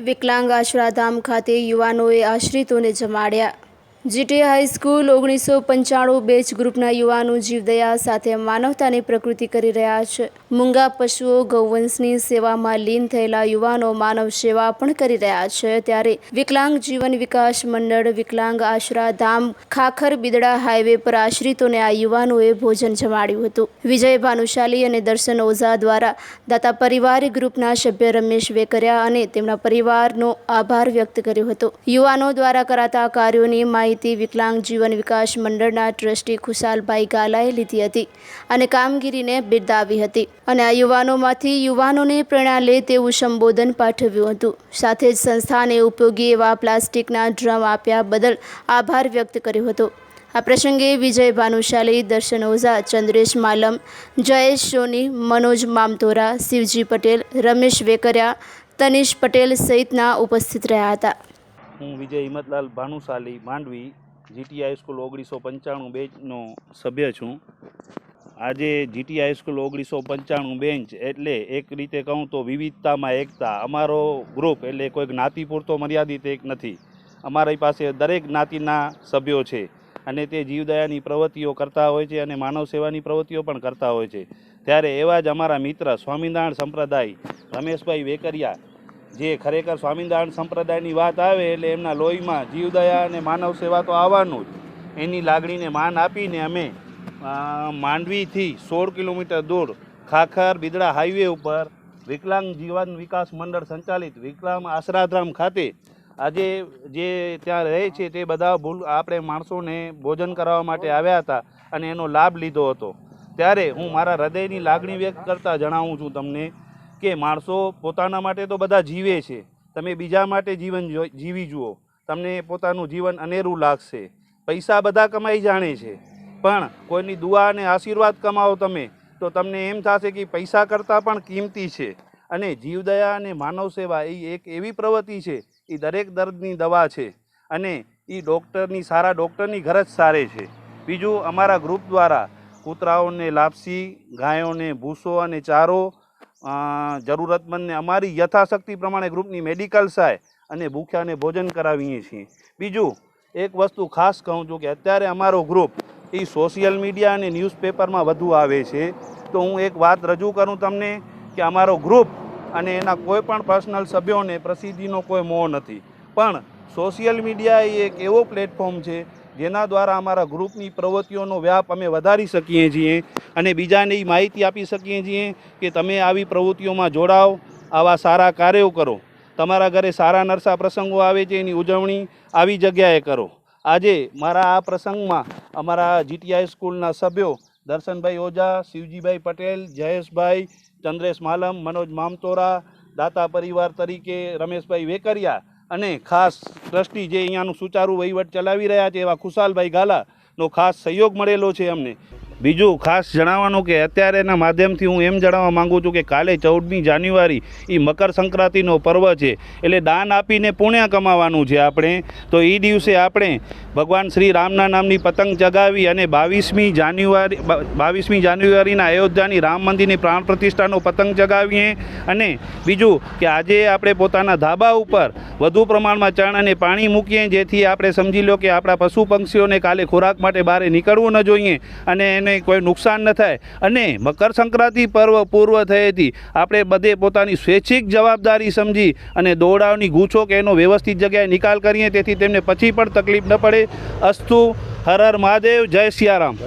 વિકલાંગ આશ્રાધામ ખાતે યુવાનોએ આશ્રિતોને જમાડ્યા। જીટી હાઈસ્કૂલ 1995 બેચ ગ્રુપના યુવાનો જીવદયા સાથે માનવતાની પ્રકૃતિ કરી રહ્યા છે। મૂંગા પશુઓ ગૌવંશની સેવામાં લીન થયેલા યુવાનો માનવ સેવા પણ કરી રહ્યા છે। ત્યારે વિકલાંગ જીવન વિકાસ મંડળ વિકલાંગ આશ્રાધામ ખાખર બિદડા હાઈવે પર આશ્રિતોને આ યુવાનોએ ભોજન જમાડ્યું હતું। વિજય ભાનુશાલી અને દર્શન ઓઝા દ્વારા દાતા પરિવાર ગ્રુપના સભ્ય રમેશ વેકરિયા અને તેમના પરિવારનો આભાર વ્યક્ત કર્યો હતો। યુવાનો દ્વારા કરાતા કાર્યોની માહિતી વિકલાંગ જીવન વિકાસ મંડળના ટ્રસ્ટી ખુશાલભાઈ ગાલાએ લીધી હતી અને કામગીરીને બિરદાવી હતી અને આ યુવાનોમાંથી યુવાનોને પ્રેરણા લે તેવું સંબોધન પાઠવ્યું હતું। સાથે જ સંસ્થાને ઉપયોગી એવા પ્લાસ્ટિકના ડ્રમ આપ્યા બદલ આભાર વ્યક્ત કર્યો હતો। આ પ્રસંગે વિજય ભાનુશાલી, દર્શન ઓઝા, ચંદ્રેશ માલમ, જયેશ સોની, મનોજ મામતોરા, શિવજી પટેલ, રમેશ વેકરિયા, તનિષ પટેલ સહિતના ઉપસ્થિત રહ્યા હતા। હું વિજય હિંમતલાલ ભાનુશાલી માંડવી જીટી હાઈસ્કૂલ 1995 બેચનો સભ્ય છું। આજે જીટી હાઈસ્કૂલ 1995 બેન્ચ એટલે એક રીતે કહું તો વિવિધતામાં એકતા। અમારો ગ્રુપ એટલે કોઈ જ્ઞાતિ પૂરતો મર્યાદિત એક નથી। અમારી પાસે દરેક જ્ઞાતિના સભ્યો છે અને તે જીવદયાની પ્રવૃત્તિઓ કરતા હોય છે અને માનવ સેવાની પ્રવૃત્તિઓ પણ કરતા હોય છે। ત્યારે એવા જ અમારા મિત્ર સ્વામિનારાયણ સંપ્રદાય રમેશભાઈ વેકરિયા, જે ખરેખર સ્વામિનારાયણ સંપ્રદાયની વાત આવે એટલે એમના લોહીમાં જીવદયા અને માનવ સેવા તો આવવાનું જ। એની લાગણીને માન આપીને અમે માંડવીથી 16 કિલોમીટર દૂર ખાખર બિદડા હાઈવે ઉપર વિકલાંગ જીવન વિકાસ મંડળ સંચાલિત વિકલાંગ આશ્રાધામ ખાતે આજે જે ત્યાં રહે છે તે બધા આપણે માણસોને ભોજન કરાવવા માટે આવ્યા હતા અને એનો લાભ લીધો હતો। ત્યારે હું મારા હૃદયની લાગણી વ્યક્ત કરતાં જણાવું છું તમને કે માણસો પોતાના માટે તો બધા જીવે છે, તમે બીજા માટે જીવન જીવી જુઓ, તમને પોતાનું જીવન અનેરું લાગશે। પૈસા બધા કમાઈ જાણે છે, પણ કોઈની દુઆ અને આશીર્વાદ કમાવો તમે તો તમને એમ થશે કે પૈસા કરતાં પણ કિંમતી છે। અને જીવદયા અને માનવ સેવા એ એક એવી પ્રવૃત્તિ છે, એ દરેક દર્દની દવા છે અને એ સારા ડૉક્ટરની ગરજ સારે છે। બીજું, અમારા ગ્રુપ દ્વારા કૂતરાઓને લાપસી, ગાયોને ભૂસો અને ચારો, જરૂરતમંદને અમારી યથાશક્તિ પ્રમાણે ગ્રુપની મેડિકલ સહાય અને ભૂખ્યાને ભોજન કરાવીએ છીએ। બીજું એક વસ્તુ ખાસ કહું છું કે અત્યારે અમારો ગ્રુપ એ સોશિયલ મીડિયા અને ન્યૂઝપેપરમાં વધુ આવે છે। તો હું એક વાત રજૂ કરું તમને કે અમારો ગ્રુપ અને એના કોઈ પણ પર્સનલ સભ્યોને પ્રસિદ્ધિનો કોઈ મોહ નથી, પણ સોશિયલ મીડિયા એ એક એવો પ્લેટફોર્મ છે જેના દ્વારા અમારા ગ્રુપની પ્રવૃત્તિઓનો વ્યાપ અમે વધારી શકીએ છીએ અને બીજાને એ માહિતી આપી શકીએ છીએ કે તમે આવી પ્રવૃત્તિઓમાં જોડાઓ, આવા સારા કાર્યો કરો। તમારા ઘરે સારા નરસા પ્રસંગો આવે છે, એની ઉજવણી આવી જગ્યાએ કરો। આજે મારા આ પ્રસંગમાં અમારા જીટી હાઈસ્કૂલના સભ્યો દર્શનભાઈ ઓઝા, શિવજીભાઈ પટેલ, જયેશભાઈ, ચંદ્રેશ માલમ, મનોજ મામતોરા, દાતા પરિવાર તરીકે રમેશભાઈ વેકરિયા અને ખાસ ટ્રસ્ટી જે અહીંયાનું સુચારું વહીવટ ચલાવી રહ્યા છે એવા ખુશાલભાઈ ગાલાનો ખાસ સહયોગ મળેલો છે અમને। બીજું ખાસ જણાવવાનું કે અત્યારેના માધ્યમથી હું એમ જણાવવા માગું છું કે કાલે 14મી જાન્યુઆરી એ મકર સંક્રાંતિનો પર્વ છે, એટલે દાન આપીને પુણ્ય કમાવાનું છે આપણે। તો એ દિવસે આપણે ભગવાન શ્રી રામના નામની પતંગ ચગાવી અને 22મી જાન્યુઆરીના અયોધ્યાની રામ મંદિરની પ્રાણ પ્રતિષ્ઠાનો પતંગ ચગાવીએ। અને બીજું કે આજે આપણે પોતાના ધાબા ઉપર વધુ પ્રમાણમાં ચણ અને પાણી મૂકીએ, જેથી આપણે સમજી લો કે આપણા પશુ પક્ષીઓને કાલે ખોરાક માટે બહાર નીકળવું ન જોઈએ અને એને કોઈ નુકસાન ન થાય। અને મકર સંક્રાંતિ પર્વ પૂર્વ થયેથી આપણે બધે પોતાની સ્વૈચ્છિક જવાબદારી સમજી અને દોડાવની ગૂંચો કે એનો વ્યવસ્થિત જગ્યાએ નિકાલ કરીએ, તેથી તેમને પછી પણ તકલીફ ન પડે। અસ્તુ, હર હર મહાદેવ, જય સિયારામ।